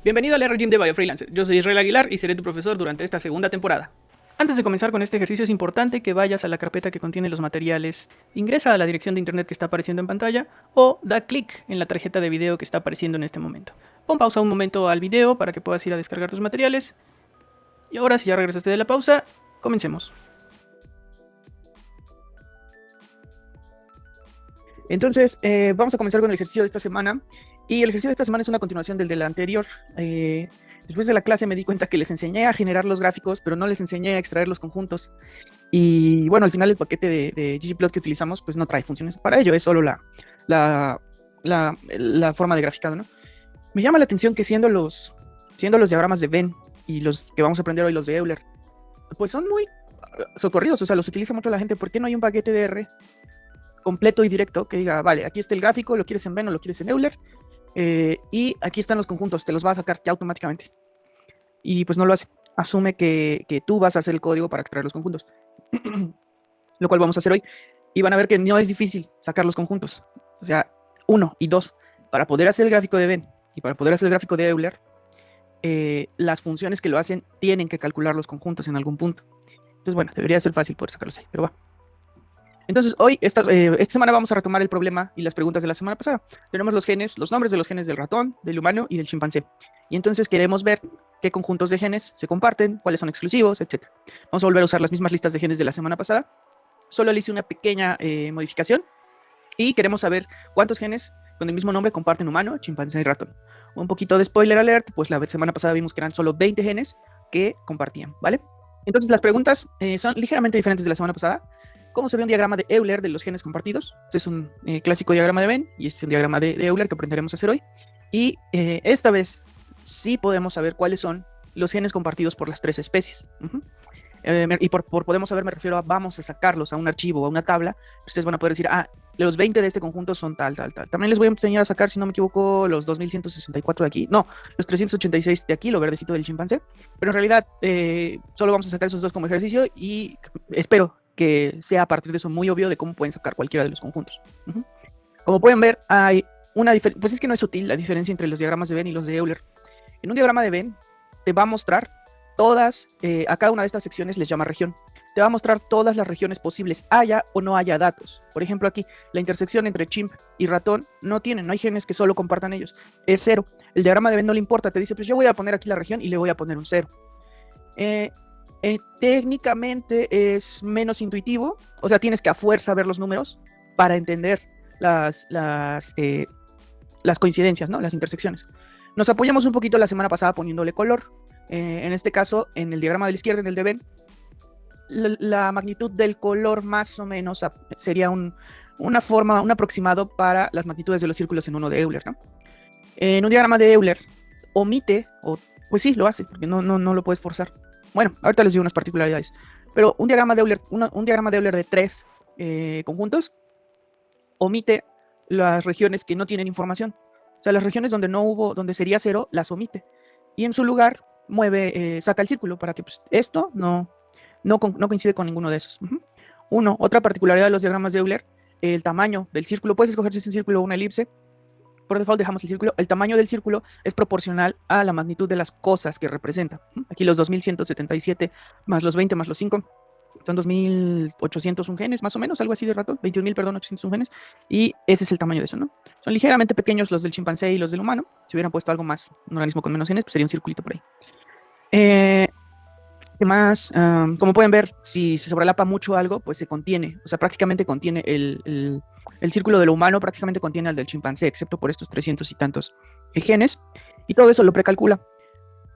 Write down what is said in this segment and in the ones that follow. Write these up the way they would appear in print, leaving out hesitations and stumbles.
Bienvenido al R-Gym de BioFreelancer. Yo soy Israel Aguilar y seré tu profesor durante esta segunda temporada. Antes de comenzar con este ejercicio es importante que vayas a la carpeta que contiene los materiales, ingresa a la dirección de internet que está apareciendo en pantalla o da clic en la tarjeta de video que está apareciendo en este momento. Pon pausa un momento al video para que puedas ir a descargar tus materiales. Y ahora, si ya regresaste de la pausa, comencemos. Entonces, vamos a comenzar con el ejercicio de esta semana. Y el ejercicio de esta semana es una continuación del de la anterior. Después de la clase me di cuenta que les enseñé a generar los gráficos, pero no les enseñé a extraer los conjuntos. Y bueno, al final el paquete de ggplot que utilizamos pues no trae funciones para ello, es solo la forma de graficado, ¿no? Me llama la atención que siendo los diagramas de Venn y los que vamos a aprender hoy, los de Euler, pues son muy socorridos, o sea, los utiliza mucho la gente. ¿Por qué no hay un paquete de R completo y directo que diga, vale, aquí está el gráfico, lo quieres en Venn o lo quieres en Euler? Y aquí están los conjuntos, te los va a sacar ya automáticamente. Y pues no lo hace. Asume que tú vas a hacer el código para extraer los conjuntos. Lo cual vamos a hacer hoy. Y van a ver que no es difícil sacar los conjuntos. O sea, 1 y 2. Para poder hacer el gráfico de Venn y para poder hacer el gráfico de Euler, las funciones que lo hacen tienen que calcular los conjuntos en algún punto. Entonces, bueno, debería ser fácil poder sacarlos ahí, pero va. Entonces, hoy, esta semana vamos a retomar el problema y las preguntas de la semana pasada. Tenemos los genes, los nombres de los genes del ratón, del humano y del chimpancé. Y entonces queremos ver qué conjuntos de genes se comparten, cuáles son exclusivos, etc. Vamos a volver a usar las mismas listas de genes de la semana pasada. Solo le hice una pequeña modificación y queremos saber cuántos genes con el mismo nombre comparten humano, chimpancé y ratón. Un poquito de spoiler alert, pues la semana pasada vimos que eran solo 20 genes que compartían, ¿vale? Entonces las preguntas son ligeramente diferentes de la semana pasada. ¿Cómo se ve un diagrama de Euler de los genes compartidos? Este es un clásico diagrama de Venn y este es un diagrama de Euler que aprenderemos a hacer hoy. Y esta vez sí podemos saber cuáles son los genes compartidos por las tres especies. Y por podemos saber me refiero a vamos a sacarlos a un archivo o a una tabla. Ustedes van a poder decir, los 20 de este conjunto son tal. También les voy a enseñar a sacar, si no me equivoco, los 2164 de aquí. No, los 386 de aquí, lo verdecito del chimpancé. Pero en realidad solo vamos a sacar esos dos como ejercicio y espero que sea a partir de eso muy obvio de cómo pueden sacar cualquiera de los conjuntos. Como pueden ver, hay una diferencia, pues es que no es sutil la diferencia entre los diagramas de Venn y los de Euler. En un diagrama de Venn te va a mostrar todas, a cada una de estas secciones les llama región. Te va a mostrar todas las regiones posibles, haya o no haya datos. Por ejemplo, aquí, la intersección entre chimp y ratón no hay genes que solo compartan ellos. Es 0. El diagrama de Venn no le importa, te dice, pues yo voy a poner aquí la región y le voy a poner un 0. Técnicamente es menos intuitivo, o sea, tienes que a fuerza ver los números para entender las coincidencias, ¿no? Las intersecciones. Nos apoyamos un poquito la semana pasada poniéndole color. En este caso, en el diagrama de la izquierda, en el de Venn, la magnitud del color más o menos sería un aproximado para las magnitudes de los círculos en uno de Euler, ¿no? En un diagrama de Euler, omite, o pues sí, lo hace, porque no lo puedes forzar. Bueno, ahorita les digo unas particularidades. Pero un diagrama de Euler, un diagrama de Euler de 3 conjuntos omite las regiones que no tienen información. O sea, las regiones donde sería 0, las omite. Y en su lugar saca el círculo para que pues, esto no coincide con ninguno de esos. Otra particularidad de los diagramas de Euler, el tamaño del círculo. Puedes escoger si es un círculo o una elipse. Por default dejamos el círculo. El tamaño del círculo es proporcional a la magnitud de las cosas que representa. Aquí los 2177 más los 20 más los 5 son 2801 genes, más o menos, algo así de rato. 21.000, perdón, 801 genes. Y ese es el tamaño de eso, ¿no? Son ligeramente pequeños los del chimpancé y los del humano. Si hubieran puesto algo más, un organismo con menos genes, pues sería un circulito por ahí. ¿Qué más? Como pueden ver, si se sobrelapa mucho algo, pues se contiene. O sea, prácticamente contiene el círculo de lo humano, prácticamente contiene al del chimpancé, excepto por estos 300 y tantos genes. Y todo eso lo precalcula.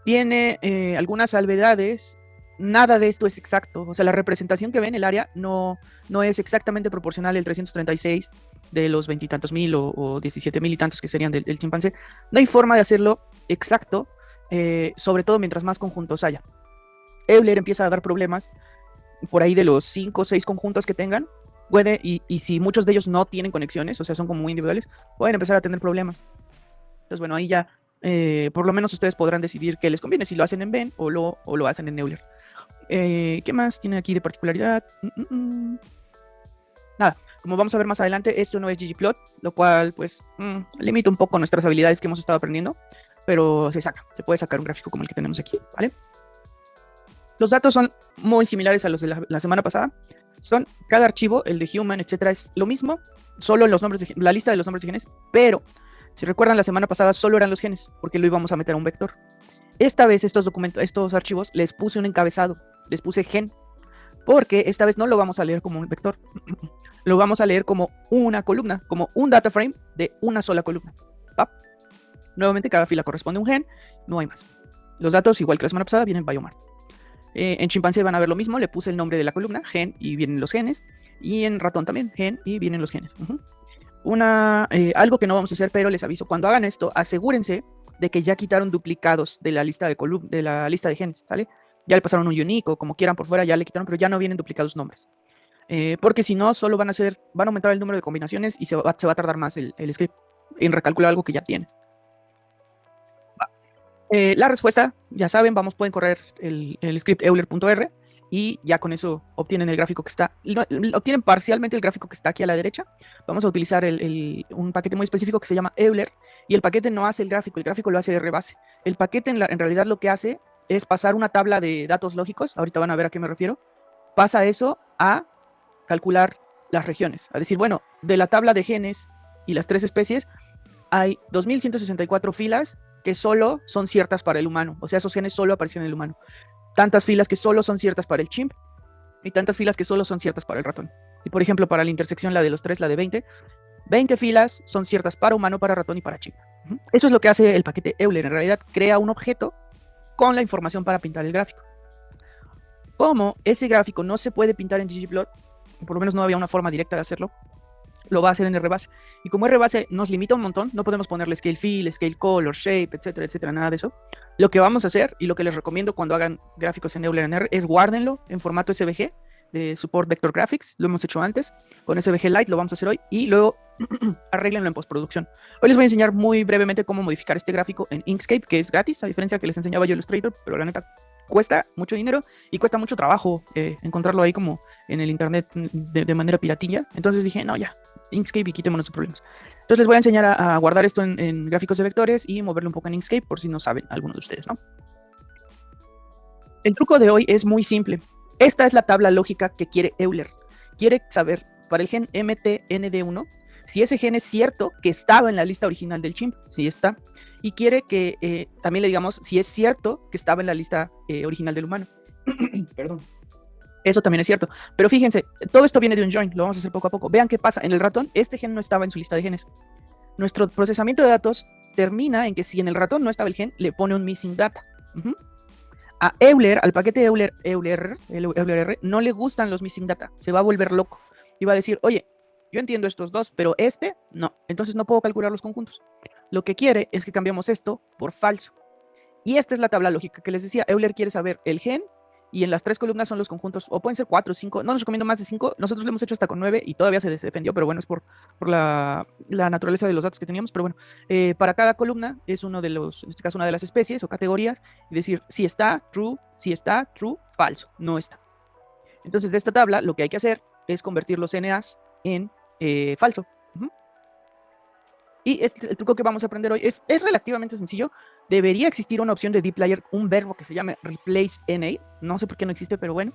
Tiene algunas salvedades. Nada de esto es exacto. O sea, la representación que ve en el área no es exactamente proporcional al 336 de los 20 y tantos mil o 17.000 y tantos que serían del chimpancé. No hay forma de hacerlo exacto, sobre todo mientras más conjuntos haya. Euler empieza a dar problemas por ahí de los 5 o 6 conjuntos que tengan. Y si muchos de ellos no tienen conexiones, o sea, son como muy individuales, pueden empezar a tener problemas. Entonces, bueno, ahí ya, por lo menos ustedes podrán decidir qué les conviene, si lo hacen en Venn o lo hacen en Euler. ¿Qué más tiene aquí de particularidad? Nada, como vamos a ver más adelante, esto no es ggplot, lo cual, pues, limita un poco nuestras habilidades que hemos estado aprendiendo. pero se puede sacar un gráfico como el que tenemos aquí, ¿vale? Los datos son muy similares a los de la semana pasada. Son cada archivo, el de human, etcétera, es lo mismo, solo los nombres la lista de los nombres de genes, pero si recuerdan la semana pasada solo eran los genes, porque lo íbamos a meter a un vector. Esta vez estos archivos les puse un encabezado, les puse gen, porque esta vez no lo vamos a leer como un vector, lo vamos a leer como una columna, como un data frame de una sola columna. ¿Va? Nuevamente cada fila corresponde a un gen, no hay más. Los datos, igual que la semana pasada, vienen Biomart. En chimpancé van a ver lo mismo, le puse el nombre de la columna, gen, y vienen los genes, y en ratón también, gen, y vienen los genes. Algo que no vamos a hacer, pero les aviso, cuando hagan esto, asegúrense de que ya quitaron duplicados de la lista de la lista de genes, ¿sale? Ya le pasaron un unique o como quieran por fuera, ya le quitaron, pero ya no vienen duplicados nombres. Porque si no, solo van a aumentar el número de combinaciones y se va a tardar más el script en recalcular algo que ya tienes. La respuesta, ya saben, pueden correr el script euler.r y ya con eso obtienen el gráfico que está, obtienen parcialmente el gráfico que está aquí a la derecha. Vamos a utilizar un paquete muy específico que se llama Euler, y el paquete no hace el gráfico lo hace rbase. El paquete en realidad lo que hace es pasar una tabla de datos lógicos, ahorita van a ver a qué me refiero, pasa eso a calcular las regiones, a decir, bueno, de la tabla de genes y las 3 especies, hay 2164 filas que solo son ciertas para el humano, o sea, esos genes solo aparecen en el humano. Tantas filas que solo son ciertas para el chimp y tantas filas que solo son ciertas para el ratón. Y por ejemplo, para la intersección, la de los 3, la de 20 filas son ciertas para humano, para ratón y para chimp. Eso es lo que hace el paquete Euler. En realidad, crea un objeto con la información para pintar el gráfico. Como ese gráfico no se puede pintar en ggplot, por lo menos no había una forma directa de hacerlo, lo va a hacer en rbase. Y como rbase nos limita un montón, no podemos ponerle scale fill, scale color, shape, etcétera, etcétera, nada de eso. Lo que vamos a hacer, y lo que les recomiendo cuando hagan gráficos en Euler en R, es guárdenlo en formato SVG de Support Vector Graphics. Lo hemos hecho antes con SVG Lite, lo vamos a hacer hoy, y luego arréglenlo en postproducción. Hoy les voy a enseñar muy brevemente cómo modificar este gráfico en Inkscape, que es gratis, a diferencia que les enseñaba yo Illustrator, pero la neta cuesta mucho dinero y cuesta mucho trabajo encontrarlo ahí como en el internet de manera piratilla. Entonces dije, no, ya, Inkscape y quitémonos de problemas. Entonces les voy a enseñar a guardar esto en gráficos de vectores y moverlo un poco en Inkscape por si no saben algunos de ustedes, ¿no? El truco de hoy es muy simple. Esta es la tabla lógica que quiere Euler. Quiere saber para el gen MTND1 si ese gen es cierto que estaba en la lista original del chimp, si está, y quiere que también le digamos si es cierto que estaba en la lista original del humano. Perdón. Eso también es cierto. Pero fíjense, todo esto viene de un join, lo vamos a hacer poco a poco. Vean qué pasa. En el ratón, este gen no estaba en su lista de genes. Nuestro procesamiento de datos termina en que si en el ratón no estaba el gen, le pone un missing data. A Euler, al paquete Euler, no le gustan los missing data. Se va a volver loco. Y va a decir, oye, yo entiendo estos dos, pero este no. Entonces no puedo calcular los conjuntos. Lo que quiere es que cambiemos esto por falso. Y esta es la tabla lógica que les decía. Euler quiere saber el gen y en las 3 columnas son los conjuntos, o pueden ser 4 o 5, no nos recomiendo más de 5, nosotros lo hemos hecho hasta con 9 y todavía se defendió, pero bueno, es por la naturaleza de los datos que teníamos, pero bueno, para cada columna es en este caso una de las especies o categorías, y decir si está, true, falso, no está. Entonces de esta tabla lo que hay que hacer es convertir los NAs en falso. Y el truco que vamos a aprender hoy es relativamente sencillo. Debería existir una opción de dplyr, un verbo que se llame replace NA. No sé por qué no existe, pero bueno.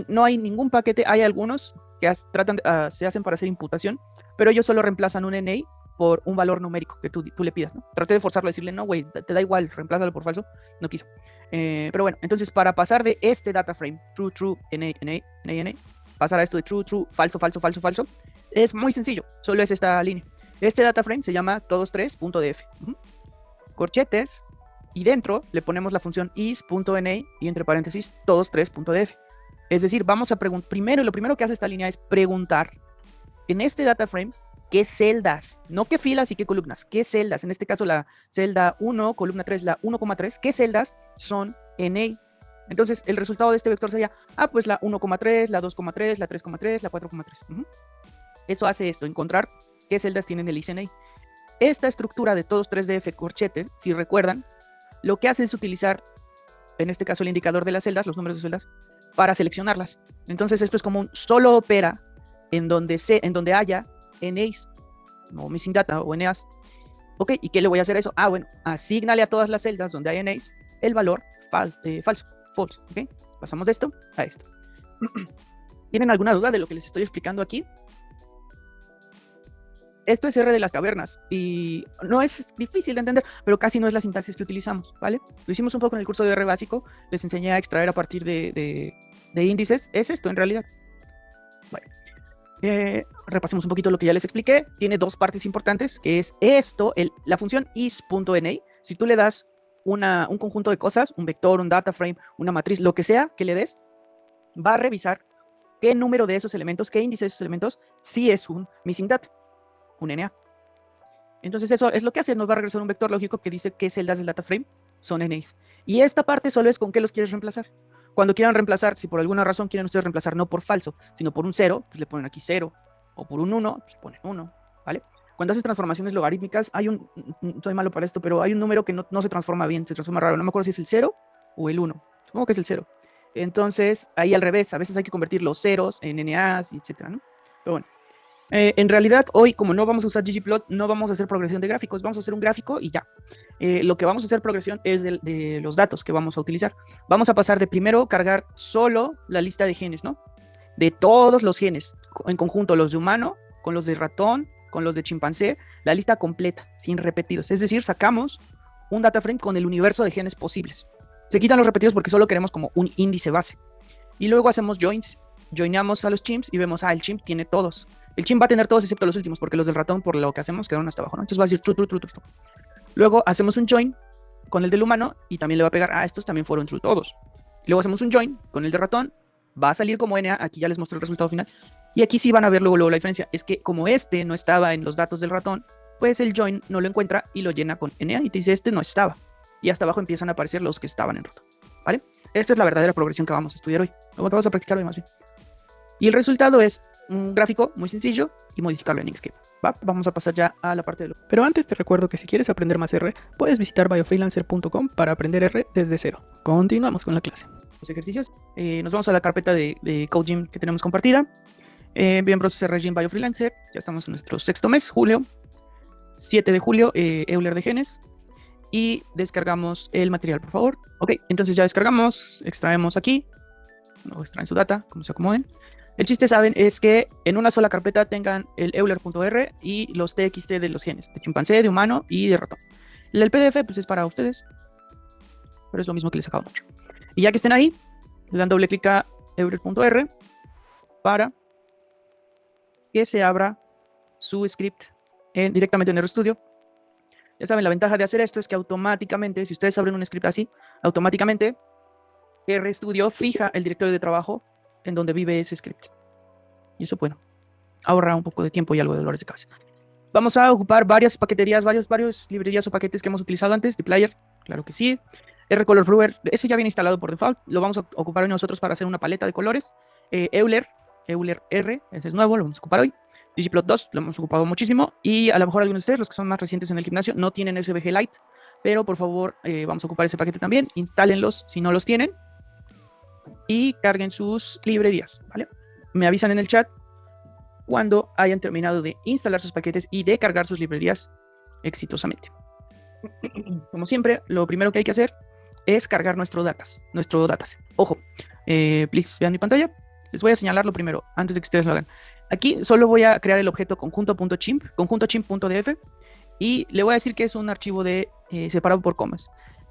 No hay ningún paquete. Hay algunos que se hacen para hacer imputación, pero ellos solo reemplazan un NA por un valor numérico que tú le pidas, ¿no? Traté de forzarlo a decirle, no, güey, te da igual, reemplázalo por falso. No quiso. Pero bueno, entonces para pasar de este data frame, true, NA, pasar a esto de true, falso, es muy sencillo, solo es esta línea. Este data frame se llama todos3.df. Corchetes, y dentro le ponemos la función is.na y entre paréntesis todos3.df. Es decir, vamos a preguntar, lo primero que hace esta línea es preguntar en este data frame qué celdas, no qué filas y qué columnas, qué celdas. En este caso la celda 1, columna 3, la 1,3, qué celdas son NA. Entonces el resultado de este vector sería, pues la 1,3, la 2,3, la 3,3, la 4,3. Eso hace esto, encontrar qué celdas tienen el ISNA. Esta estructura de todos 3DF corchetes, si recuerdan, lo que hace es utilizar, en este caso el indicador de las celdas, los números de celdas, para seleccionarlas. Entonces esto es como solo opera en donde haya NAs, o missing data, o NAs, Ok, ¿y qué le voy a hacer a eso? Ah, bueno, asígnale a todas las celdas donde hay NAs el valor falso, false, ¿ok? Pasamos de esto a esto. ¿Tienen alguna duda de lo que les estoy explicando aquí? Esto es R de las cavernas y no es difícil de entender, pero casi no es la sintaxis que utilizamos, ¿vale? Lo hicimos un poco en el curso de R básico, les enseñé a extraer a partir de índices, es esto en realidad. Bueno, repasemos un poquito lo que ya les expliqué, tiene dos partes importantes, que es esto, la función is.na, si tú le das un conjunto de cosas, un vector, un data frame, una matriz, lo que sea que le des, va a revisar qué número de esos elementos, qué índice de esos elementos, si es un missing data, un NA. Entonces eso es lo que hace, nos va a regresar un vector lógico que dice qué celdas del data frame son NAs. Y esta parte solo es con qué los quieres reemplazar. Cuando quieran reemplazar, si por alguna razón quieren ustedes reemplazar no por falso, sino por un 0, pues le ponen aquí 0, o por un 1, pues le ponen 1, ¿vale? Cuando haces transformaciones logarítmicas, soy malo para esto, pero hay un número que no se transforma bien, se transforma raro, no me acuerdo si es el 0 o el 1, supongo que es el 0. Entonces, ahí al revés, a veces hay que convertir los ceros en NAs, etcétera, ¿no? Pero bueno. En realidad, hoy, como no vamos a usar ggplot, no vamos a hacer progresión de gráficos, vamos a hacer un gráfico y ya. Lo que vamos a hacer progresión es de los datos que vamos a utilizar. Vamos a pasar de primero cargar solo la lista de genes, ¿no? De todos los genes, en conjunto, los de humano, con los de ratón, con los de chimpancé, la lista completa, sin repetidos. Es decir, sacamos un data frame con el universo de genes posibles. Se quitan los repetidos porque solo queremos como un índice base. Y luego hacemos joins, joinamos a los chimps y vemos, el chimp tiene todos. El chimp va a tener todos excepto los últimos, porque los del ratón, por lo que hacemos, quedaron hasta abajo, ¿no? Entonces va a decir true, true, true, true, true. Luego hacemos un join con el del humano y también le va a pegar, estos también fueron true todos. Luego hacemos un join con el de ratón, va a salir como NA, aquí ya les mostré el resultado final. Y aquí sí van a ver luego la diferencia, es que como este no estaba en los datos del ratón, pues el join no lo encuentra y lo llena con NA y te dice, este no estaba. Y hasta abajo empiezan a aparecer los que estaban en ratón, ¿vale? Esta es la verdadera progresión que vamos a estudiar hoy, lo que vamos a practicar hoy más bien. Y el resultado es un gráfico muy sencillo y modificarlo en Inkscape. ¿Va? Vamos a pasar ya a la parte de lo... Pero antes te recuerdo que si quieres aprender más R, puedes visitar biofreelancer.com para aprender R desde cero. Continuamos con la clase. Los ejercicios. Nos vamos a la carpeta de CodeGym que tenemos compartida. Miembros RGym Biofreelancer. Ya estamos en nuestro sexto mes, julio. 7 de julio, Euler de genes. Y descargamos el material, por favor. Ok, entonces ya descargamos, extraemos aquí. No extraen su data, como se acomoden. El chiste, saben, es que en una sola carpeta tengan el euler.r y los txt de los genes, de chimpancé, de humano y de ratón. El PDF pues es para ustedes, pero es lo mismo que les acabo mucho. Y ya que estén ahí, le dan doble clic a euler.r para que se abra su script directamente en RStudio. Ya saben, la ventaja de hacer esto es que automáticamente, si ustedes abren un script así, automáticamente RStudio fija el directorio de trabajo en donde vive ese script. Y eso, bueno, ahorra un poco de tiempo y algo de dolores de cabeza. Vamos a ocupar varias paqueterías, varias librerías o paquetes que hemos utilizado antes. Dplyr, claro que sí. RColor Brewer, ese ya viene instalado por default. Lo vamos a ocupar hoy nosotros para hacer una paleta de colores. Euler R, ese es nuevo, lo vamos a ocupar hoy. ggplot 2, lo hemos ocupado muchísimo. Y a lo mejor algunos de ustedes, los que son más recientes en el gimnasio, no tienen SVG Lite. Pero por favor, vamos a ocupar ese paquete también. Instálenlos si no los tienen. Y carguen sus librerías, ¿vale? Me avisan en el chat cuando hayan terminado de instalar sus paquetes y de cargar sus librerías exitosamente. Como siempre, lo primero que hay que hacer es cargar nuestro datas. Ojo, please, vean mi pantalla. Les voy a señalar lo primero, antes de que ustedes lo hagan. Aquí solo voy a crear el objeto conjunto.chimp, conjunto.chimp.df, y le voy a decir que es un archivo separado por comas.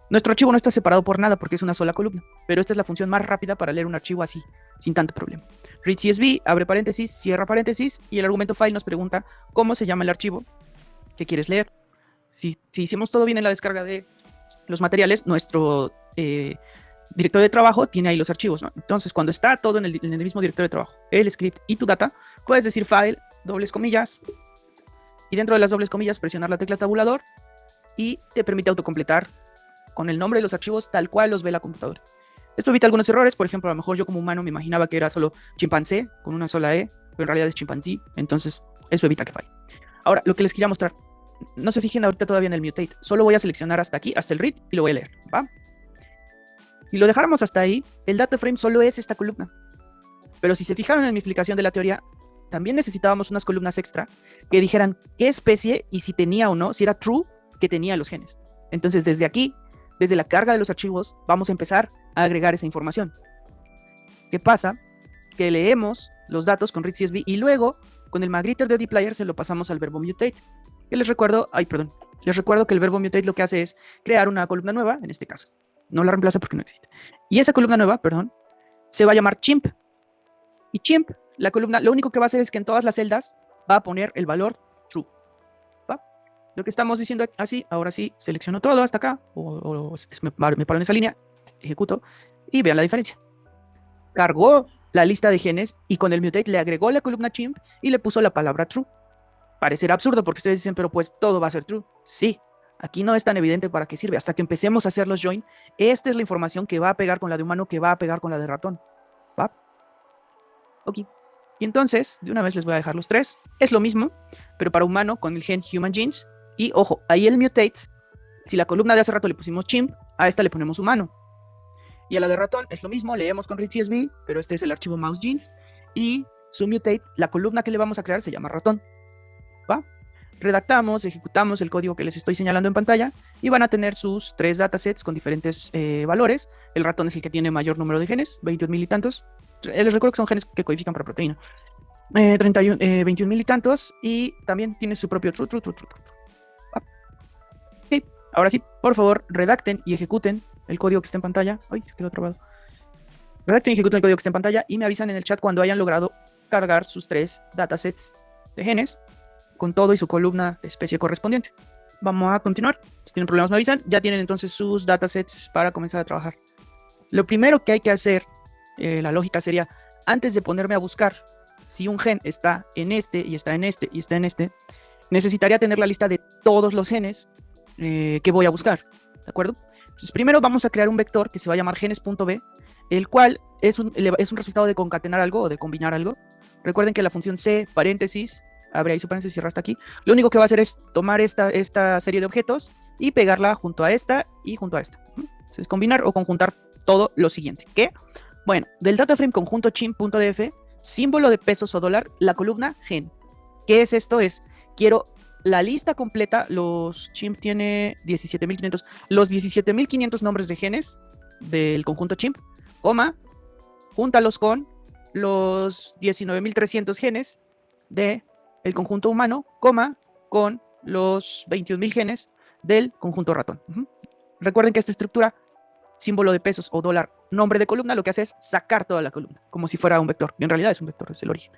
Nuestro archivo no está separado por nada porque es una sola columna, pero esta es la función más rápida para leer un archivo así, sin tanto problema. Read CSV, abre paréntesis, cierra paréntesis, y el argumento file nos pregunta cómo se llama el archivo que quieres leer. Si hicimos todo bien en la descarga de los materiales, nuestro directorio de trabajo tiene ahí los archivos, ¿no? Entonces, cuando está todo en el mismo directorio de trabajo, el script y tu data, puedes decir file, dobles comillas, y dentro de las dobles comillas presionar la tecla tabulador y te permite autocompletar con el nombre de los archivos tal cual los ve la computadora. Esto evita algunos errores, por ejemplo, a lo mejor yo como humano me imaginaba que era solo chimpancé con una sola E, pero en realidad es chimpancé, entonces eso evita que falle. Ahora, lo que les quería mostrar, no se fijen ahorita todavía en el mutate, solo voy a seleccionar hasta aquí, hasta el read, y lo voy a leer, ¿va? Si lo dejáramos hasta ahí, el data frame solo es esta columna. Pero si se fijaron en mi explicación de la teoría, también necesitábamos unas columnas extra que dijeran qué especie y si tenía o no, si era true, que tenía los genes. Entonces, desde aquí, desde la carga de los archivos, vamos a empezar a agregar esa información. ¿Qué pasa? Que leemos los datos con readCSV y luego, con el magrittr de dplyr, se lo pasamos al verbo mutate. Que les recuerdo que el verbo mutate lo que hace es crear una columna nueva, en este caso. No la reemplaza porque no existe. Y esa columna nueva, se va a llamar chimp. Y chimp, la columna, lo único que va a hacer es que en todas las celdas va a poner el valor true. ¿Va? Lo que estamos diciendo así, ahora sí, selecciono todo hasta acá, me paro en esa línea, ejecuto, y vean la diferencia. Cargó la lista de genes y con el mutate le agregó la columna chimp y le puso la palabra true. Parecerá absurdo porque ustedes dicen, pero pues todo va a ser true. Sí, aquí no es tan evidente para qué sirve. Hasta que empecemos a hacer los join, esta es la información que va a pegar con la de humano, que va a pegar con la de ratón. ¿Va? Ok. Y entonces, de una vez les voy a dejar los tres. Es lo mismo, pero para humano con el gen human genes. Y ojo, ahí el mutate, si la columna de hace rato le pusimos chimp, a esta le ponemos humano. Y a la de ratón es lo mismo, leemos con readCSV, pero este es el archivo mouse genes. Y su mutate, la columna que le vamos a crear se llama ratón. ¿Va? Redactamos, ejecutamos el código que les estoy señalando en pantalla y van a tener sus 3 datasets con diferentes valores. El ratón es el que tiene mayor número de genes, 21,000 y tantos. Les recuerdo que son genes que codifican para proteína. 21,000 y tantos, y también tiene su propio true. ¿Va? Ok, ahora sí, por favor, redacten y ejecuten el código que está en pantalla. Ay, se quedó trabado. Redacten y ejecuten el código que está en pantalla y me avisan en el chat cuando hayan logrado cargar sus 3 datasets de genes con todo y su columna de especie correspondiente. Vamos a continuar. Si tienen problemas me avisan. Ya tienen entonces sus datasets para comenzar a trabajar. Lo primero que hay que hacer, la lógica sería, antes de ponerme a buscar si un gen está en este, y está en este, y está en este, necesitaría tener la lista de todos los genes que voy a buscar. ¿De acuerdo? Entonces primero vamos a crear un vector que se va a llamar genes.b, el cual es un resultado de concatenar algo o de combinar algo. Recuerden que la función c, paréntesis, abre ahí su paréntesis y cierra hasta aquí. Lo único que va a hacer es tomar esta serie de objetos y pegarla junto a esta y junto a esta. Entonces, combinar o conjuntar todo lo siguiente. ¿Qué? Bueno, del dataframe conjunto chimp.df, símbolo de pesos o dólar, la columna gen. ¿Qué es esto? Quiero la lista completa, los chimp tiene 17,500, los 17,500 nombres de genes del conjunto chimp, coma, júntalos con los 19,300 genes de el conjunto humano, coma, con los 21,000 genes del conjunto ratón. Recuerden que esta estructura, símbolo de pesos o dólar, nombre de columna, lo que hace es sacar toda la columna, como si fuera un vector. Y en realidad es un vector, es el origen.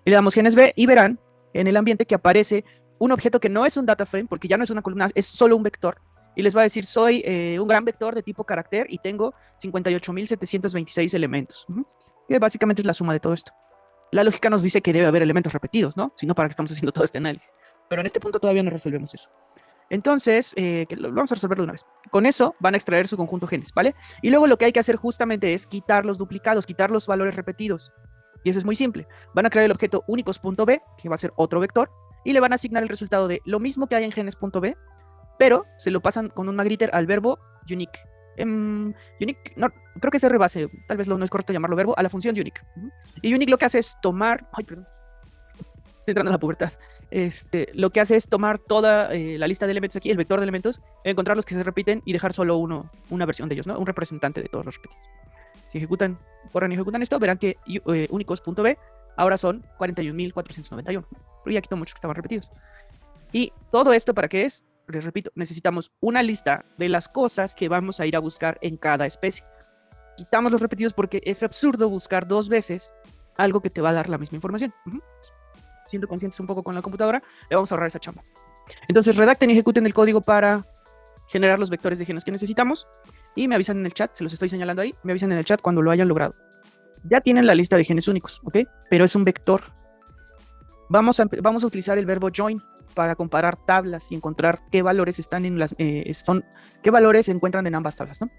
Y le damos genes B y verán en el ambiente que aparece un objeto que no es un data frame, porque ya no es una columna, es solo un vector. Y les va a decir, soy un gran vector de tipo carácter y tengo 58,726 elementos. Que básicamente es la suma de todo esto. La lógica nos dice que debe haber elementos repetidos, ¿no? Si no, ¿para qué estamos haciendo todo este análisis? Pero en este punto todavía no resolvemos eso. Entonces, vamos a resolverlo de una vez. Con eso van a extraer su conjunto genes, ¿vale? Y luego lo que hay que hacer justamente es quitar los duplicados, quitar los valores repetidos. Y eso es muy simple. Van a crear el objeto únicos.b, que va a ser otro vector, y le van a asignar el resultado de lo mismo que hay en genes.b, pero se lo pasan con un magrittr al verbo unique. Unique, no, creo que es R base, tal vez no es correcto llamarlo verbo, a la función unique. Y unique lo que hace es tomar, ay, perdón, estoy entrando a la pubertad. Lo que hace es tomar toda la lista de elementos aquí, el vector de elementos, encontrar los que se repiten y dejar solo una versión de ellos, ¿no? Un representante de todos los repetidos. Si corren y ejecutan esto, verán que únicos.b ahora son 41,491. Pero ya quitó muchos que estaban repetidos. Y todo esto, ¿para qué es? Les repito, necesitamos una lista de las cosas que vamos a ir a buscar en cada especie. Quitamos los repetidos porque es absurdo buscar 2 veces algo que te va a dar la misma información. Siendo conscientes un poco con la computadora, le vamos a ahorrar esa chamba. Entonces redacten y ejecuten el código para generar los vectores de genes que necesitamos y me avisan en el chat, se los estoy señalando ahí, me avisan en el chat cuando lo hayan logrado. Ya tienen la lista de genes únicos, ¿ok? Pero es un vector. Vamos a utilizar el verbo join para comparar tablas y encontrar qué valores están en qué valores se encuentran en ambas tablas, ¿no?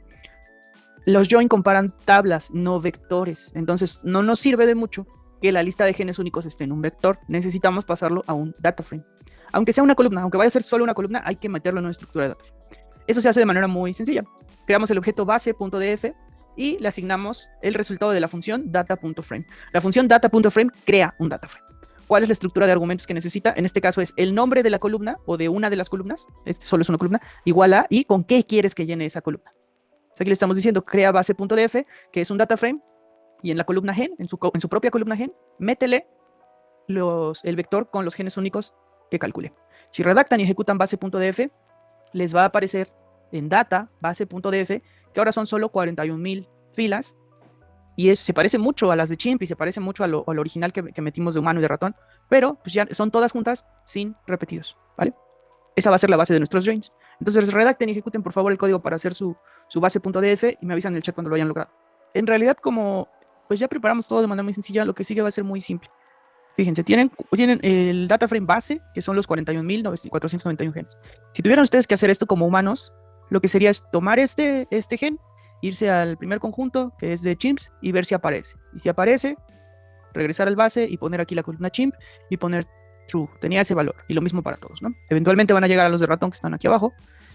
Los join comparan tablas, no vectores. Entonces no nos sirve de mucho que la lista de genes únicos esté en un vector. Necesitamos pasarlo a un data frame. Aunque sea una columna, aunque vaya a ser solo una columna, hay que meterlo en una estructura de data frame. Eso se hace de manera muy sencilla. Creamos el objeto base.df y le asignamos el resultado de la función data.frame. La función data.frame crea un data frame. ¿Cuál es la estructura de argumentos que necesita? En este caso es el nombre de la columna o de una de las columnas, este solo es una columna, igual a, y con qué quieres que llene esa columna. Aquí le estamos diciendo crea base.df, que es un data frame, y en la columna gen, en su propia columna gen, métele el vector con los genes únicos que calcule. Si redactan y ejecutan base.df, les va a aparecer en data base.df, que ahora son solo 41.000 filas, y se parece mucho a las de Chimp y se parece mucho al original que metimos de humano y de ratón, pero pues ya son todas juntas sin repetidos, ¿vale? Esa va a ser la base de nuestros joins. Entonces redacten y ejecuten por favor el código para hacer su base.df y me avisan en el chat cuando lo hayan logrado. En realidad, como pues ya preparamos todo de manera muy sencilla, lo que sigue va a ser muy simple. Fíjense, tienen el data frame base, que son los 41.491 genes. Si tuvieran ustedes que hacer esto como humanos, lo que sería es tomar este gen, irse al primer conjunto, que es de chimps, y ver si aparece. Y si aparece, regresar al base y poner aquí la columna chimp y poner true. Tenía ese valor. Y lo mismo para todos, ¿no? Eventualmente van a llegar a los de ratón que están aquí abajo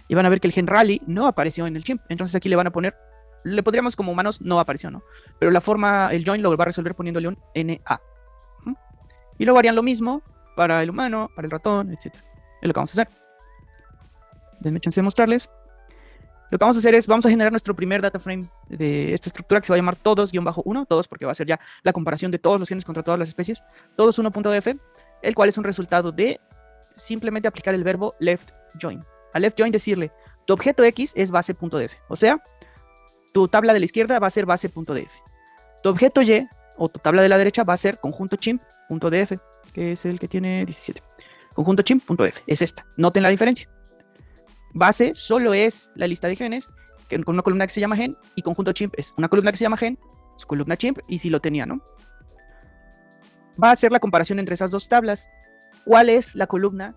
y van a ver que el gen rally no apareció en el chimp. Entonces aquí le van a poner, le podríamos como humanos, no apareció, ¿no? Pero la forma, el join lo va a resolver poniéndole un NA. Y luego harían lo mismo para el humano, para el ratón, etc. Es lo que vamos a hacer. Denme chance de mostrarles. Lo que vamos a hacer es, vamos a generar nuestro primer data frame de esta estructura que se va a llamar todos-1, todos porque va a ser ya la comparación de todos los genes contra todas las especies, todos1.df, el cual es un resultado de simplemente aplicar el verbo left join. A left join decirle, tu objeto X es base.df, o sea, tu tabla de la izquierda va a ser base.df. Tu objeto Y, o tu tabla de la derecha, va a ser conjunto chimp.df, que es el que tiene 17. Conjunto chimp.df, es esta. Noten la diferencia. Base solo es la lista de genes, con una columna que se llama gen, y conjunto chimp es una columna que se llama gen, es columna chimp, y si lo tenía, ¿no? Va a hacer la comparación entre esas dos tablas. ¿Cuál es la columna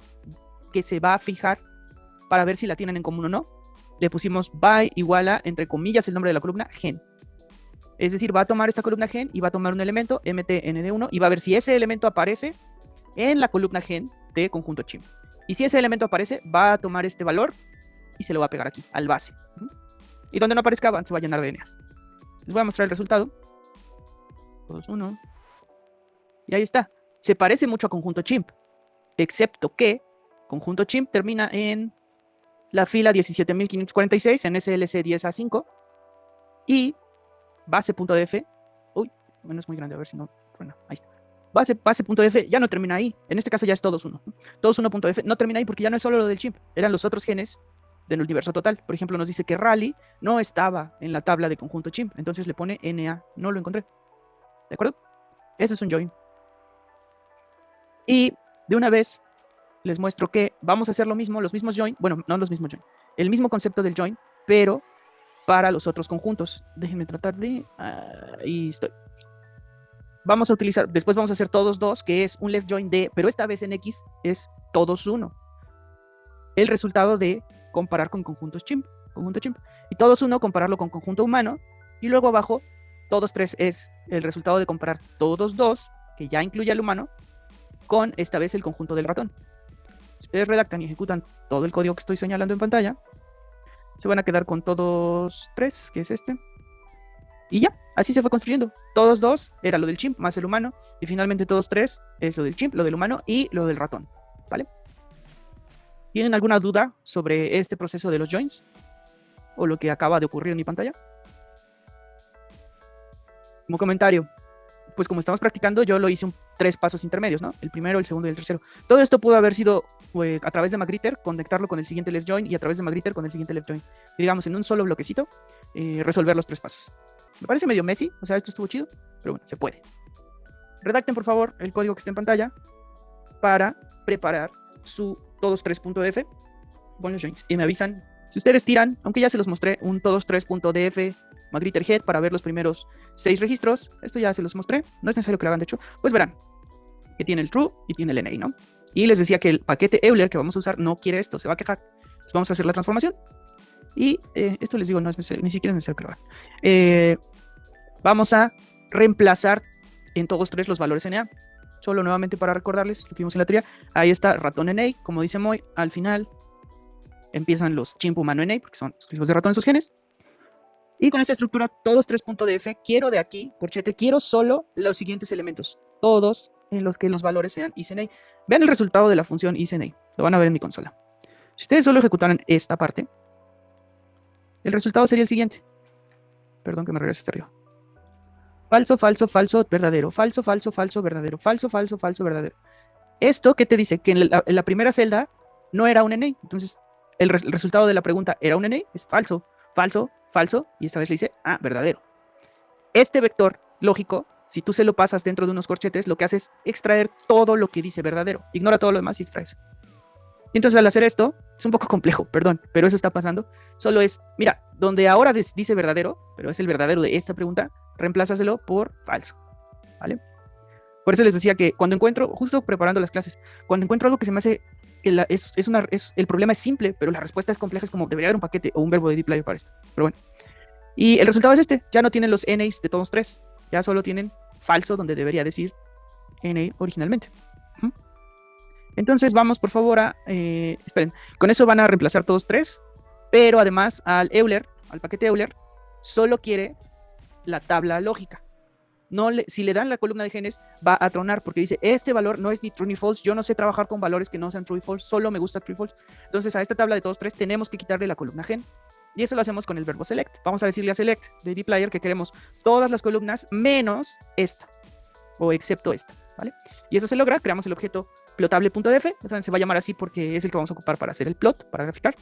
que se va a fijar para ver si la tienen en común o no? Le pusimos by igual a, entre comillas, el nombre de la columna, gen. Es decir, va a tomar esta columna gen y va a tomar un elemento, mtnd1, y va a ver si ese elemento aparece en la columna gen de conjunto chimp. Y si ese elemento aparece, va a tomar este valor y se lo va a pegar aquí, al base. Y donde no aparezca, se va a llenar de NAs. Les voy a mostrar el resultado. 2, 1. Y ahí está. Se parece mucho a conjunto chimp, excepto que conjunto chimp termina en la fila 17.546 en SLC 10A5 y base.df, uy, bueno, es muy grande, a ver si no, bueno, ahí está. Base.df ya no termina ahí, en este caso ya es todos1. Todos1.df no termina ahí porque ya no es solo lo del chimp, eran los otros genes del universo total. Por ejemplo, nos dice que rally no estaba en la tabla de conjunto chimp, entonces le pone NA, no lo encontré. ¿De acuerdo? Eso es un join. Y de una vez les muestro que vamos a hacer lo mismo, los mismos join, bueno, no los mismos join, el mismo concepto del join, pero para los otros conjuntos. Déjenme tratar de... ahí estoy. Vamos a utilizar, después vamos a hacer todos 2, que es un left join de, pero esta vez en X es todos 1. El resultado de comparar con conjunto chimp. Y todos 1 compararlo con conjunto humano. Y luego abajo, todos 3 es el resultado de comparar todos 2, que ya incluye al humano, con esta vez el conjunto del ratón. Si ustedes redactan y ejecutan todo el código que estoy señalando en pantalla, se van a quedar con todos 3, que es este. Y ya, así se fue construyendo. Todos 2 era lo del chimp más el humano. Y finalmente todos 3 es lo del chimp, lo del humano y lo del ratón. ¿Vale? ¿Tienen alguna duda sobre este proceso de los joins? ¿O lo que acaba de ocurrir en mi pantalla? Como comentario, pues como estamos practicando, yo lo hice 3 pasos intermedios, ¿no? El primero, el segundo y el tercero. Todo esto pudo haber sido a través de Magritter, conectarlo con el siguiente left join y a través de Magritter con el siguiente left join. Y digamos, en un solo bloquecito, resolver los 3 pasos. Me parece medio messy, o sea, esto estuvo chido, pero bueno, se puede. Redacten, por favor, el código que está en pantalla para preparar su todos3.df con los joins. Y me avisan, si ustedes tiran, aunque ya se los mostré, un todos3.df Magritter head para ver los primeros 6 registros. Esto ya se los mostré, no es necesario que lo hagan, de hecho. Pues verán que tiene el true y tiene el NA, ¿no? Y les decía que el paquete Euler que vamos a usar no quiere esto, se va a quejar. Entonces vamos a hacer la transformación. Y esto les digo, no es necesario, ni siquiera es necesario que lo hagan. Vamos a reemplazar en todos 3 los valores NA. Solo nuevamente para recordarles lo que vimos en la teoría. Ahí está ratón NA, como dice Moy, al final empiezan los chimp humano NA, porque son los de ratón esos genes. Y con esta estructura, todos 3.df, quiero de aquí, corchete, quiero solo los siguientes elementos. Todos, en los que los valores sean ICNA. Vean el resultado de la función ICNA. Lo van a ver en mi consola. Si ustedes solo ejecutaran esta parte, el resultado sería el siguiente. Perdón que me regrese hasta arriba. Falso, falso, falso, verdadero. Falso, falso, falso, verdadero. Falso, falso, falso, verdadero. ¿Esto qué te dice? Que en la primera celda no era un NA. Entonces, el resultado de la pregunta era un NA. Es falso, falso, falso. Y esta vez le dice, verdadero. Este vector lógico, si tú se lo pasas dentro de unos corchetes, lo que hace es extraer todo lo que dice verdadero. Ignora todo lo demás y extrae eso. Y entonces al hacer esto, es un poco complejo, perdón, pero eso está pasando. Solo es, mira, donde ahora dice verdadero, pero es el verdadero de esta pregunta, reemplázaselo por falso, ¿vale? Por eso les decía que cuando encuentro, justo preparando las clases, cuando encuentro algo que se me hace, el problema es simple, pero la respuesta es compleja, es como, debería haber un paquete o un verbo de dplyr para esto. Pero bueno. Y el resultado es este, ya no tienen los NAs de todos tres, ya solo tienen falso donde debería decir NA originalmente. Entonces vamos por favor a, esperen, con eso van a reemplazar todos tres, pero además al Euler, al paquete Euler, solo quiere la tabla lógica. Si le dan la columna de genes, va a tronar porque dice, este valor no es ni true ni false, yo no sé trabajar con valores que no sean true y false, solo me gusta true y false. Entonces a esta tabla de todos tres tenemos que quitarle la columna gen. Y eso lo hacemos con el verbo select. Vamos a decirle a select de dplyr que queremos todas las columnas menos esta, o excepto esta, ¿vale? Y eso se logra, creamos el objeto plotable.df, se va a llamar así porque es el que vamos a ocupar para hacer el plot, para graficar,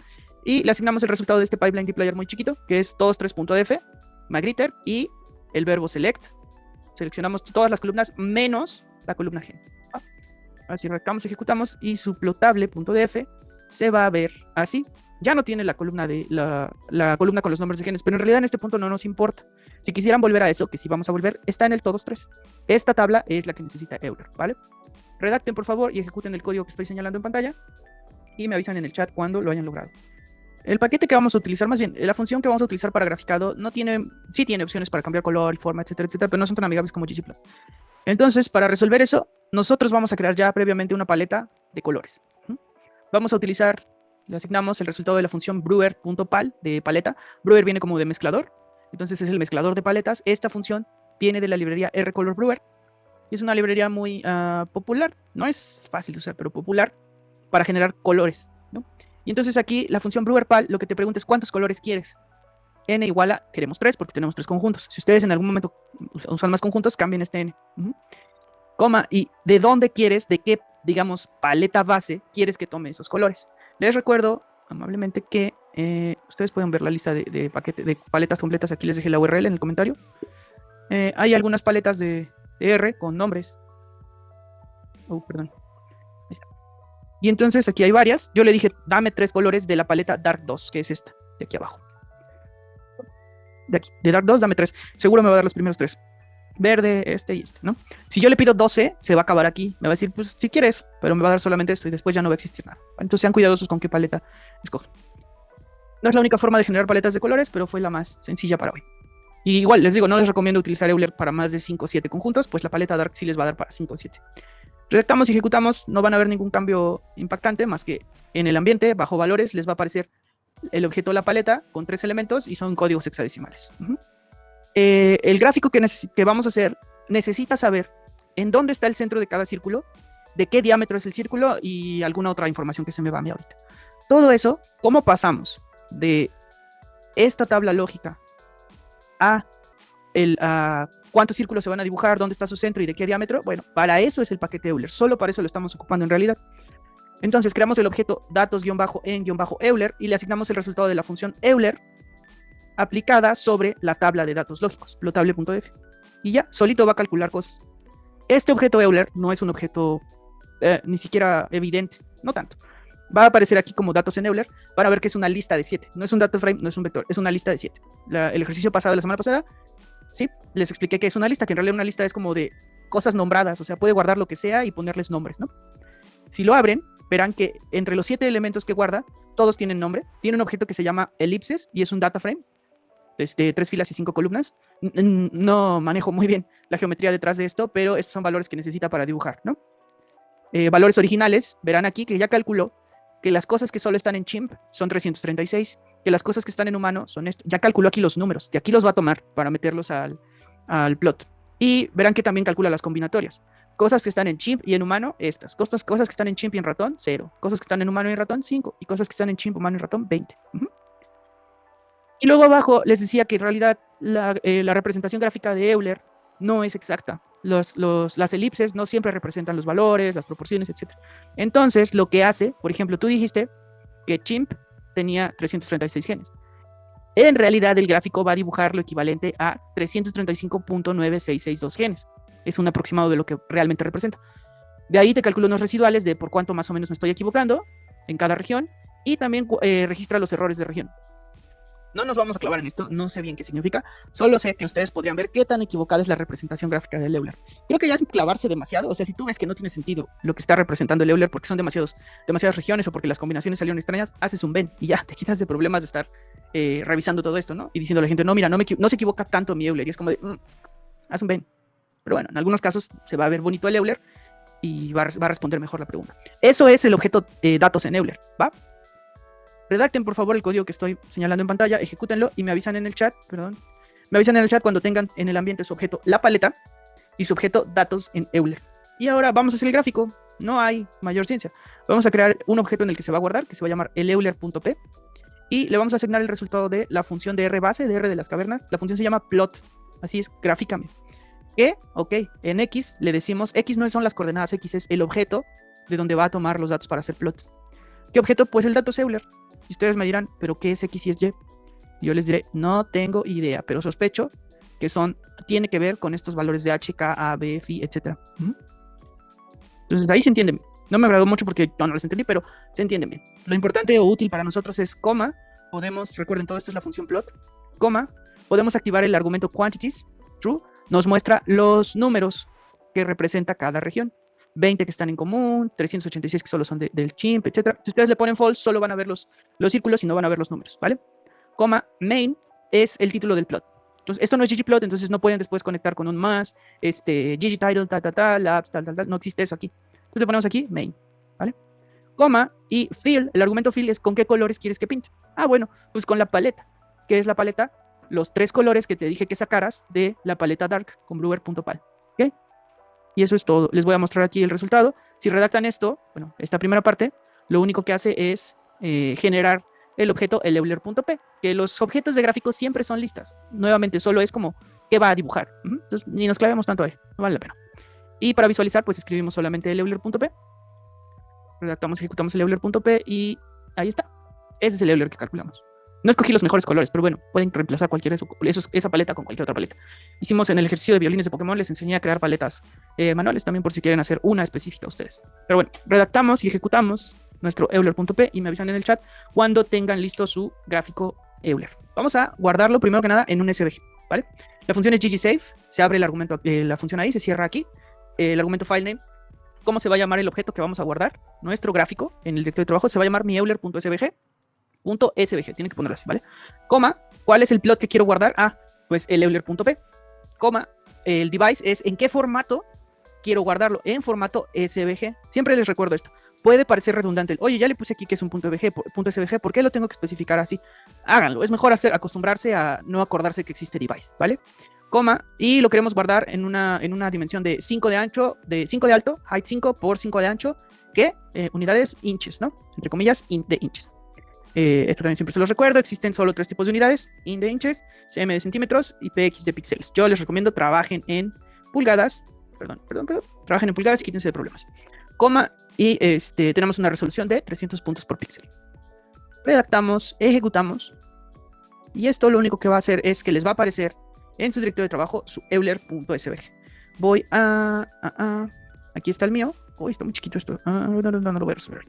y le asignamos el resultado de este pipeline dplyr muy chiquito, que es todos3.df, magritter, y el verbo select. Seleccionamos todas las columnas menos la columna gen. Así redactamos, ejecutamos, y su plotable.df se va a ver así. Ya no tiene la columna la columna con los nombres de genes, pero en realidad en este punto no nos importa. Si quisieran volver a eso, que sí vamos a volver, está en el todos 3. Esta tabla es la que necesita Euler, ¿vale? Redacten por favor y ejecuten el código que estoy señalando en pantalla y me avisan en el chat cuando lo hayan logrado. El paquete que vamos a utilizar, más bien, la función que vamos a utilizar para graficado sí tiene opciones para cambiar color y forma, etcétera, etcétera, pero no son tan amigables como ggplot. Entonces, para resolver eso, nosotros vamos a crear ya previamente una paleta de colores. Vamos a utilizar, le asignamos el resultado de la función brewer.pal de paleta. Brewer viene como de mezclador, entonces es el mezclador de paletas. Esta función viene de la librería rcolor-brewer y es una librería muy popular. No es fácil de usar, pero popular para generar colores, ¿no? Y entonces aquí la función brewer.pal lo que te pregunta es cuántos colores quieres. N igual a, queremos 3 porque tenemos 3 conjuntos. Si ustedes en algún momento usan más conjuntos, cambien este N. Coma, y de dónde quieres, de qué, digamos, paleta base quieres que tome esos colores. Les recuerdo amablemente que ustedes pueden ver la lista de paletas completas. Aquí les dejé la URL en el comentario. Hay algunas paletas de R con nombres. Perdón. Ahí está. Y entonces aquí hay varias. Yo le dije, dame 3 colores de la paleta Dark 2, que es esta, de aquí abajo. De aquí, de Dark 2, dame 3. Seguro me va a dar los primeros 3. Verde, este y este, ¿no? Si yo le pido 12, se va a acabar aquí. Me va a decir, pues si quieres, pero me va a dar solamente esto y después ya no va a existir nada. Entonces sean cuidadosos con qué paleta escogen. No es la única forma de generar paletas de colores, pero fue la más sencilla para hoy. Y igual, les digo, no les recomiendo utilizar Euler para más de 5 o 7 conjuntos, pues la paleta Dark sí les va a dar para 5 o 7. Redactamos y ejecutamos, no van a ver ningún cambio impactante, más que en el ambiente, bajo valores, les va a aparecer el objeto de la paleta con 3 elementos y son códigos hexadecimales. El gráfico que vamos a hacer necesita saber en dónde está el centro de cada círculo, de qué diámetro es el círculo y alguna otra información que se me va a mí ahorita. Todo eso, ¿cómo pasamos de esta tabla lógica a cuántos círculos se van a dibujar, dónde está su centro y de qué diámetro? Bueno, para eso es el paquete Euler, solo para eso lo estamos ocupando en realidad. Entonces creamos el objeto datos-en-Euler y le asignamos el resultado de la función Euler aplicada sobre la tabla de datos lógicos, plotable.df. Y ya, solito va a calcular cosas. Este objeto Euler no es un objeto ni siquiera evidente, no tanto. Va a aparecer aquí como datos en Euler, van a ver que es una lista de 7. No es un data frame, no es un vector, es una lista de 7. El ejercicio pasado de la semana pasada, sí, les expliqué que es una lista, que en realidad una lista es como de cosas nombradas, o sea, puede guardar lo que sea y ponerles nombres, ¿no? Si lo abren, verán que entre los 7 elementos que guarda, todos tienen nombre. Tiene un objeto que se llama elipses y es un data frame. 3 filas y 5 columnas. No manejo muy bien la geometría detrás de esto, pero estos son valores que necesita para dibujar, ¿no? Valores originales, verán aquí que ya calculó que las cosas que solo están en chimp son 336, que las cosas que están en humano son esto. Ya calculó aquí los números, de aquí los va a tomar para meterlos al plot. Y verán que también calcula las combinatorias. Cosas que están en chimp y en humano, estas. Cosas que están en chimp y en ratón, 0. Cosas que están en humano y en ratón, 5. Y cosas que están en chimp, humano y ratón, 20. Y luego abajo les decía que en realidad la representación gráfica de Euler no es exacta. Las elipses no siempre representan los valores, las proporciones, etc. Entonces, lo que hace, por ejemplo, tú dijiste que chimp tenía 336 genes. En realidad, el gráfico va a dibujar lo equivalente a 335.9662 genes. Es un aproximado de lo que realmente representa. De ahí te calculo unos residuales de por cuánto más o menos me estoy equivocando en cada región y también registra los errores de región. No nos vamos a clavar en esto, no sé bien qué significa, solo sé que ustedes podrían ver qué tan equivocada es la representación gráfica del Euler. Creo que ya es clavarse demasiado, o sea, si tú ves que no tiene sentido lo que está representando el Euler porque son demasiadas regiones o porque las combinaciones salieron extrañas, haces un ven y ya te quitas de problemas de estar revisando todo esto, ¿no? Y diciendo a la gente, no, mira, no se equivoca tanto mi Euler, y es como de, haz un ven. Pero bueno, en algunos casos se va a ver bonito el Euler y va a responder mejor la pregunta. Eso es el objeto datos en Euler, ¿va? Redacten por favor el código que estoy señalando en pantalla, ejecútenlo y me avisan en el chat, cuando tengan en el ambiente su objeto la paleta y su objeto datos en Euler. Y ahora vamos a hacer el gráfico, no hay mayor ciencia. Vamos a crear un objeto en el que se va a guardar, que se va a llamar el euler.p y le vamos a asignar el resultado de la función de R base, de R de las cavernas. La función se llama plot, así es, gráficame. ¿Qué? Ok, en X le decimos, X no son las coordenadas, X es el objeto de donde va a tomar los datos para hacer plot. ¿Qué objeto? Pues el dato es Euler. Y ustedes me dirán, ¿pero qué es X y es Y? Y yo les diré, no tengo idea, pero sospecho que tiene que ver con estos valores de H, K, A, B, Phi, etc. Entonces ahí se entiende. No me agradó mucho porque yo no los entendí, pero se entiende bien. Lo importante o útil para nosotros es coma. Recuerden, todo esto es la función plot. Coma. Podemos activar el argumento quantities, true. Nos muestra los números que representa cada región. 20 que están en común, 386 que solo son del chimp, etc. Si ustedes le ponen false, solo van a ver los círculos y no van a ver los números, ¿vale? Coma, main es el título del plot. Entonces, esto no es ggplot, entonces no pueden después conectar con un más, ggtitle, labs, tal, no existe eso aquí. Entonces le ponemos aquí main, ¿vale? Coma, y fill, el argumento fill es con qué colores quieres que pinte. Ah, bueno, pues con la paleta. ¿Qué es la paleta? Los 3 colores que te dije que sacaras de la paleta dark con brewer.pal, ¿ok? Y eso es todo. Les voy a mostrar aquí el resultado. Si redactan esto, bueno, esta primera parte, lo único que hace es generar el objeto el euler.p, que los objetos de gráficos siempre son listas. Nuevamente, solo es como qué va a dibujar. Entonces, ni nos clavemos tanto ahí, no vale la pena. Y para visualizar, pues escribimos solamente el euler.p. Redactamos, ejecutamos el euler.p y ahí está. Ese es el Euler que calculamos. No escogí los mejores colores, pero bueno, pueden reemplazar esa paleta con cualquier otra paleta. Hicimos en el ejercicio de violines de Pokémon, les enseñé a crear paletas manuales también por si quieren hacer una específica ustedes. Pero bueno, redactamos y ejecutamos nuestro Euler.p y me avisan en el chat cuando tengan listo su gráfico Euler. Vamos a guardarlo primero que nada en un SVG, ¿vale? La función es ggsafe, se abre el argumento, la función ahí, se cierra aquí. El argumento filename, ¿cómo se va a llamar el objeto que vamos a guardar? Nuestro gráfico en el directorio de trabajo se va a llamar mi euler.svg. .svg, tiene que ponerlo así, ¿vale? Coma, ¿cuál es el plot que quiero guardar? Ah, pues el euler.p. Coma, el device es en qué formato quiero guardarlo, en formato svg. Siempre les recuerdo esto. Puede parecer redundante. Oye, ya le puse aquí que es un .svg, ¿por qué lo tengo que especificar así? Háganlo, es mejor acostumbrarse a no acordarse que existe device, ¿vale? Coma, y lo queremos guardar en una dimensión de 5 de ancho, de 5 de alto, height 5 por 5 de ancho, que unidades inches, ¿no? Entre comillas, de inches. Esto también siempre se los recuerdo, existen solo 3 tipos de unidades, in de inches, cm de centímetros y px de píxeles. Yo les recomiendo trabajen en pulgadas, trabajen en pulgadas y quítense de problemas. Coma, y tenemos una resolución de 300 puntos por píxel. Redactamos, ejecutamos, y esto lo único que va a hacer es que les va a aparecer en su directorio de trabajo su euler.svg. Voy aquí está el mío. Uy, está muy chiquito esto. No lo voy a resolver.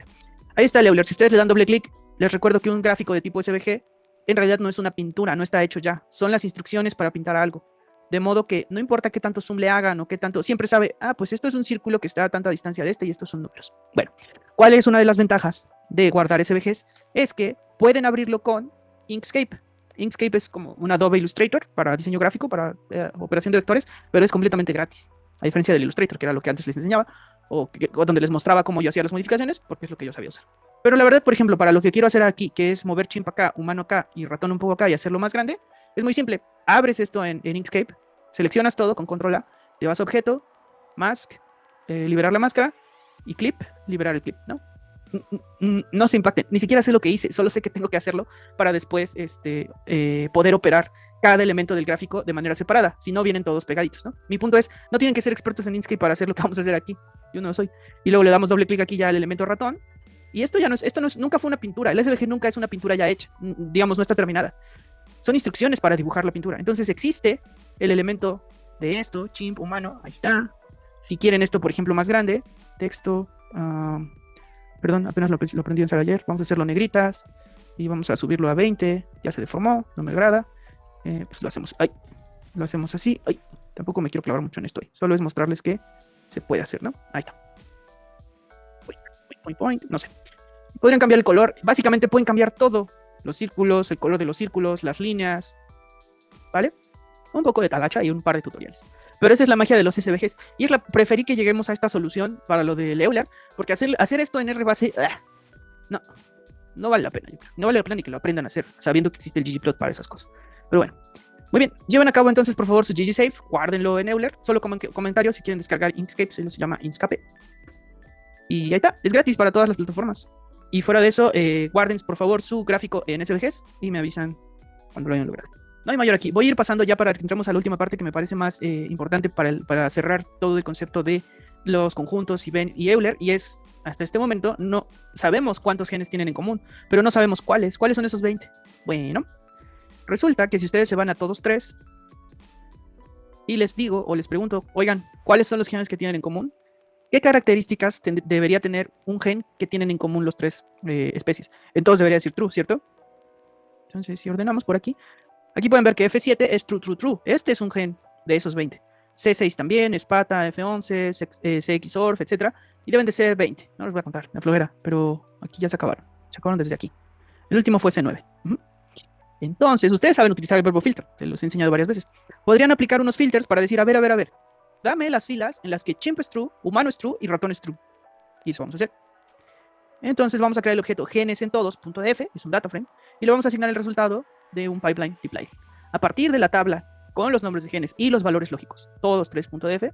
Ahí está el Euler. Si ustedes le dan doble clic, les recuerdo que un gráfico de tipo SVG en realidad no es una pintura, no está hecho ya. Son las instrucciones para pintar algo. De modo que no importa qué tanto zoom le hagan o qué tanto, siempre sabe, pues esto es un círculo que está a tanta distancia de este y estos son números. Bueno, ¿cuál es una de las ventajas de guardar SVGs? Es que pueden abrirlo con Inkscape. Inkscape es como un Adobe Illustrator para diseño gráfico, para operación de vectores, pero es completamente gratis. A diferencia del Illustrator, que era lo que antes les enseñaba, o donde les mostraba cómo yo hacía las modificaciones, porque es lo que yo sabía usar. Pero la verdad, por ejemplo, para lo que quiero hacer aquí, que es mover chimp acá, humano acá y ratón un poco acá y hacerlo más grande, es muy simple. Abres esto en Inkscape, seleccionas todo con control A, te vas a objeto, mask, liberar la máscara, y clip, liberar el clip, ¿no? No se impacten, ni siquiera sé lo que hice, solo sé que tengo que hacerlo para después poder operar cada elemento del gráfico de manera separada, si no vienen todos pegaditos, ¿no? Mi punto es, no tienen que ser expertos en Inkscape para hacer lo que vamos a hacer aquí, yo no lo soy. Y luego le damos doble clic aquí ya al elemento ratón, y esto ya no es, nunca fue una pintura, el SVG nunca es una pintura ya hecha, digamos, no está terminada. Son instrucciones para dibujar la pintura. Entonces existe el elemento de esto, chimp, humano, ahí está. Si quieren esto, por ejemplo, más grande, texto, perdón, apenas lo aprendí en ayer, vamos a hacerlo negritas y vamos a subirlo a 20, ya se deformó, no me agrada, pues lo hacemos así, tampoco me quiero clavar mucho en esto, solo es mostrarles que se puede hacer, ¿no? Ahí está. Point, no sé. Podrían cambiar el color, básicamente pueden cambiar todo, los círculos, el color de los círculos, las líneas, ¿vale? Un poco de talacha y un par de tutoriales. Pero esa es la magia de los SVGs. Y preferí que lleguemos a esta solución para lo del Euler, porque hacer esto en RBase, no vale la pena. No vale la pena ni que lo aprendan a hacer, sabiendo que existe el ggplot para esas cosas. Pero bueno, muy bien. Lleven a cabo entonces, por favor, su ggsave, guárdenlo en Euler. Solo como comentarios si quieren descargar Inkscape, se llama Inkscape. Y ahí está, es gratis para todas las plataformas. Y fuera de eso, guarden por favor su gráfico en SVGs y me avisan cuando lo hayan logrado. No hay mayor aquí. Voy a ir pasando ya para que entremos a la última parte que me parece más importante para cerrar todo el concepto de los conjuntos y Venn y Euler. Y es, hasta este momento, no sabemos cuántos genes tienen en común, pero no sabemos cuáles. ¿Cuáles son esos 20? Bueno, resulta que si ustedes se van a todos tres y les digo o les pregunto, oigan, ¿cuáles son los genes que tienen en común? ¿Qué características debería tener un gen que tienen en común los tres especies? Entonces debería decir true, ¿cierto? Entonces, si ordenamos por aquí, aquí pueden ver que F7 es true, true, true. Este es un gen de esos 20. C6 también, Spata, F11, CXORF, etc. Y deben de ser 20. No les voy a contar, me aflojera, pero aquí ya se acabaron. Se acabaron desde aquí. El último fue C9. Entonces, ustedes saben utilizar el verbo filter. Se los he enseñado varias veces. Podrían aplicar unos filters para decir, a ver. Dame las filas en las que chimp es true, humano es true y ratón es true. Y eso vamos a hacer. Entonces vamos a crear el objeto genes en todos.df, es un data frame, y le vamos a asignar el resultado de un pipeline dplyr. A partir de la tabla con los nombres de genes y los valores lógicos, todos 3.df,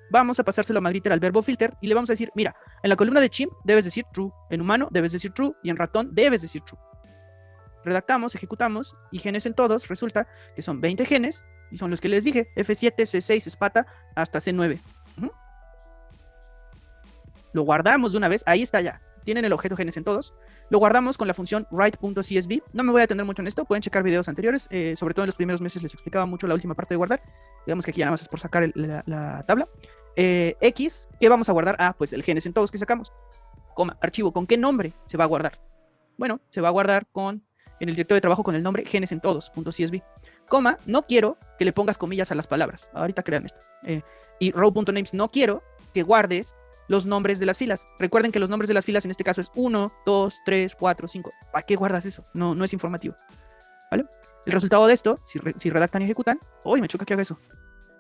vamos a pasárselo a Magritter al verbo filter y le vamos a decir, mira, en la columna de chimp debes decir true, en humano debes decir true y en ratón debes decir true. Redactamos, ejecutamos y genes en todos resulta que son 20 genes y son los que les dije, F7, C6, Spata, hasta C9. Lo guardamos de una vez, ahí está ya. Tienen el objeto genes en todos. Lo guardamos con la función write.csv. No me voy a detener mucho en esto, pueden checar videos anteriores, sobre todo en los primeros meses les explicaba mucho la última parte de guardar. Digamos que aquí ya nada más es por sacar la tabla. X, ¿qué vamos a guardar? Pues el genes en todos que sacamos. Coma, archivo, ¿con qué nombre se va a guardar? Bueno, se va a guardar en el directorio de trabajo con el nombre genes en todos.csv. Coma, no quiero que le pongas comillas a las palabras. Ahorita crean esto. Y row.names, no quiero que guardes los nombres de las filas. Recuerden que los nombres de las filas en este caso es 1, 2, 3, 4, 5. ¿Para qué guardas eso? No es informativo. ¿Vale? El resultado de esto, si redactan y ejecutan, ¡uy, me choca que haga eso!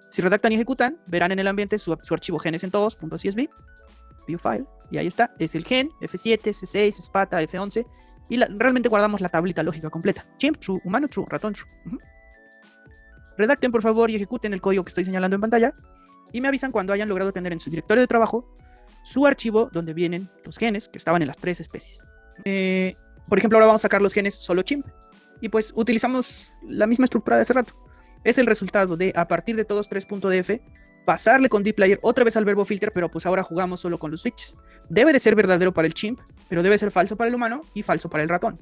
Si redactan y ejecutan, verán en el ambiente su archivo genes en todos.csv, view file, y ahí está, es el gen, F7, C6, Spata, F11, y realmente guardamos la tablita lógica completa. Chimp, true, humano, true, ratón, true. Redacten, por favor, y ejecuten el código que estoy señalando en pantalla, y me avisan cuando hayan logrado tener en su directorio de trabajo su archivo donde vienen los genes que estaban en las tres especies. Por ejemplo, ahora vamos a sacar los genes solo chimp, y pues utilizamos la misma estructura de hace rato. Es el resultado de, a partir de todos 3.df, pasarle con dplyr otra vez al verbo filter, pero pues ahora jugamos solo con los switches. Debe de ser verdadero para el chimp, pero debe ser falso para el humano y falso para el ratón.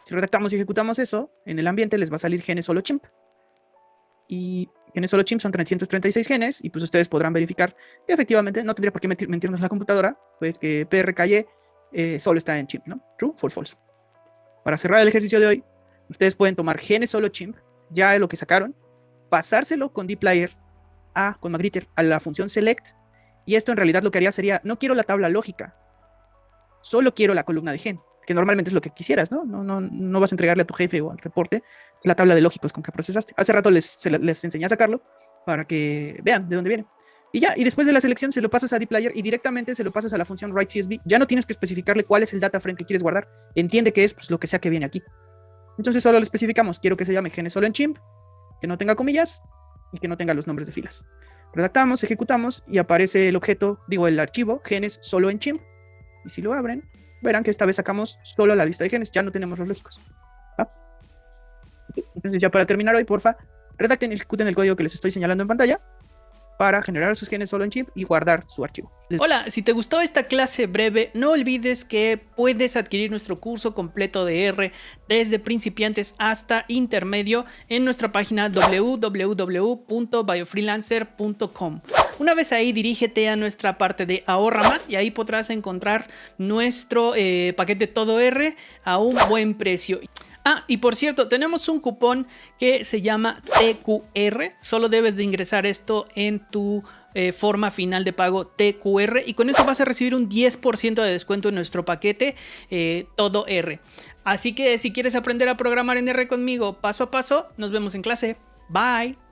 Si redactamos y ejecutamos eso, en el ambiente les va a salir genes solo chimp. Y genes solo chimp son 336 genes, y pues ustedes podrán verificar que efectivamente no tendría por qué mentirnos la computadora, pues que PRKY solo está en chimp, ¿no? True, false. Para cerrar el ejercicio de hoy, ustedes pueden tomar genes solo chimp, ya lo que sacaron, pasárselo con dplyr con Magritter a la función select, y esto en realidad lo que haría sería, no quiero la tabla lógica, solo quiero la columna de gen, que normalmente es lo que quisieras, ¿no? No vas a entregarle a tu jefe o al reporte la tabla de lógicos con que procesaste. Hace rato les enseñé a sacarlo para que vean de dónde viene. Y ya, y después de la selección se lo pasas a dplyr y directamente se lo pasas a la función write.csv. Ya no tienes que especificarle cuál es el data frame que quieres guardar. Entiende que es pues, lo que sea que viene aquí. Entonces solo le especificamos, quiero que se llame genes solo en chimp, que no tenga comillas y que no tenga los nombres de filas. Redactamos, ejecutamos y aparece el objeto, el archivo genes solo en chimp. Y si lo abren, verán que esta vez sacamos solo la lista de genes, ya no tenemos los lógicos. ¿Va? Entonces ya para terminar hoy, porfa, redacten y ejecuten el código que les estoy señalando en pantalla para generar sus genes solo en chip y guardar su archivo. Hola, si te gustó esta clase breve, no olvides que puedes adquirir nuestro curso completo de R desde principiantes hasta intermedio en nuestra página www.biofreelancer.com. Una vez ahí, dirígete a nuestra parte de ahorra más y ahí podrás encontrar nuestro paquete todo R a un buen precio. Ah, y por cierto, tenemos un cupón que se llama TQR. Solo debes de ingresar esto en tu forma final de pago TQR y con eso vas a recibir un 10% de descuento en nuestro paquete todo R. Así que si quieres aprender a programar en R conmigo paso a paso, nos vemos en clase. Bye.